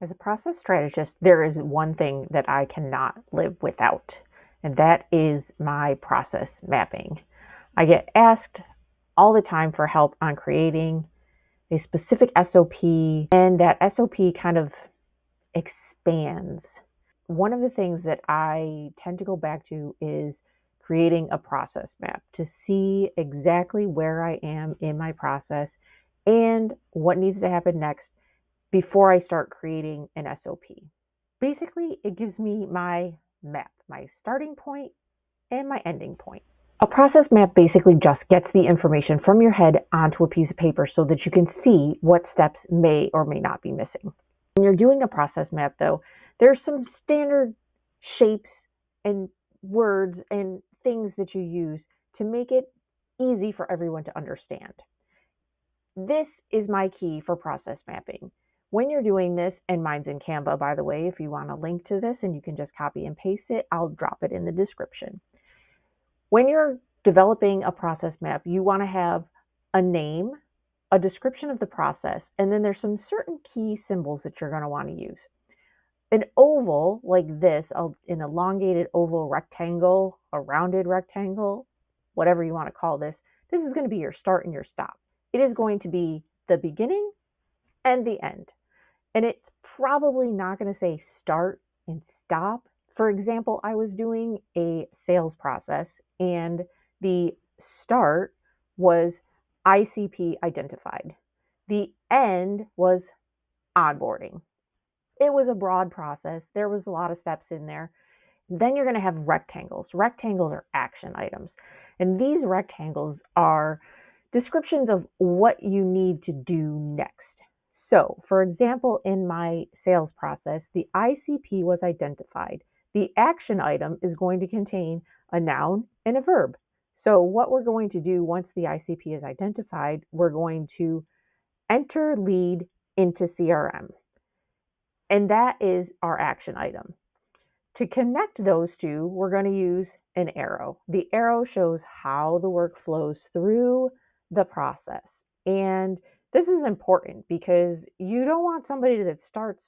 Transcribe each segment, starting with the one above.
As a process strategist, there is one thing that I cannot live without, and that is my process mapping. I get asked all the time for help on creating a specific SOP, and that SOP kind of expands. One of the things that I tend to go back to is creating a process map to see exactly where I am in my process and what needs to happen next before I start creating an SOP. Basically, it gives me my map, my starting point and my ending point. A process map basically just gets the information from your head onto a piece of paper so that you can see what steps may or may not be missing. When you're doing a process map, though, there's some standard shapes and words and things that you use to make it easy for everyone to understand. This is my key for process mapping. When you're doing this, and mine's in Canva, by the way, if you want a link to this and you can just copy and paste it, I'll drop it in the description. When you're developing a process map, you want to have a name, a description of the process, and then there's some certain key symbols that you're going to want to use. An oval like this, an elongated oval rectangle, a rounded rectangle, whatever you want to call this, this is going to be your start and your stop. It is going to be the beginning and the end. And it's probably not going to say start and stop. For example, I was doing a sales process and the start was ICP identified. The end was onboarding. It was a broad process. There was a lot of steps in there. Then you're going to have rectangles. Rectangles are action items. And these rectangles are descriptions of what you need to do next. So, for example, in my sales process, the ICP was identified. The action item is going to contain a noun and a verb. So what we're going to do once the ICP is identified, we're going to enter lead into CRM. And that is our action item. To connect those two, we're going to use an arrow. The arrow shows how the work flows through the process. And this is important because you don't want somebody that starts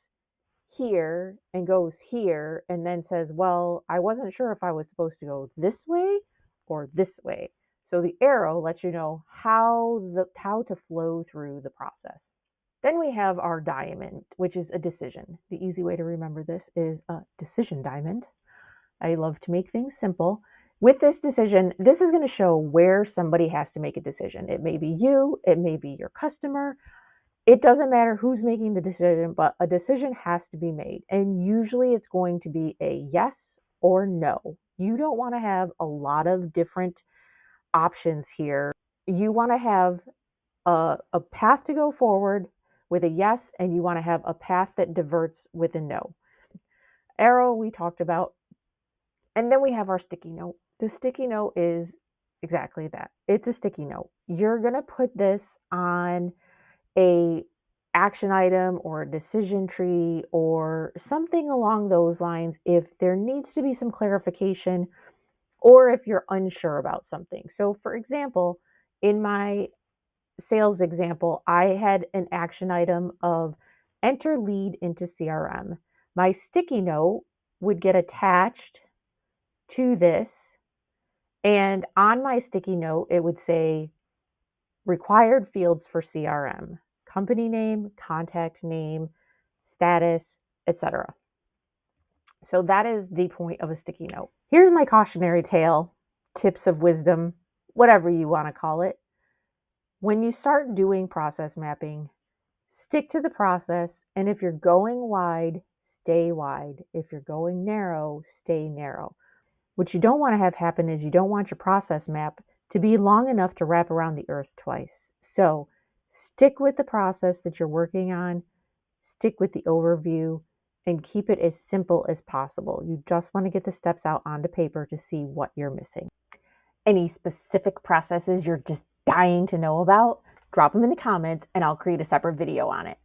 here and goes here and then says, well, I wasn't sure if I was supposed to go this way or this way. So the arrow lets you know how to flow through the process. Then we have our diamond, which is a decision. The easy way to remember this is a decision diamond. I love to make things simple. With this decision, this is going to show where somebody has to make a decision. It may be you, it may be your customer. It doesn't matter who's making the decision, but a decision has to be made. And usually it's going to be a yes or no. You don't want to have a lot of different options here. You want to have a path to go forward with a yes, and you want to have a path that diverts with a no. Arrow we talked about. And then we have our sticky note. The sticky note is exactly that. It's a sticky note. You're going to put this on a action item or a decision tree or something along those lines if there needs to be some clarification or if you're unsure about something. So for example, in my sales example, I had an action item of enter lead into CRM. My sticky note would get attached to this, and on my sticky note, it would say required fields for CRM, company name, contact name, status, etc. So that is the point of a sticky note. Here's my cautionary tale, tips of wisdom, whatever you want to call it. When you start doing process mapping, stick to the process, and if you're going wide, stay wide. If you're going narrow, stay narrow. What you don't want to have happen is you don't want your process map to be long enough to wrap around the earth twice. So stick with the process that you're working on, stick with the overview, and keep it as simple as possible. You just want to get the steps out onto paper to see what you're missing. Any specific processes you're just dying to know about, drop them in the comments and I'll create a separate video on it.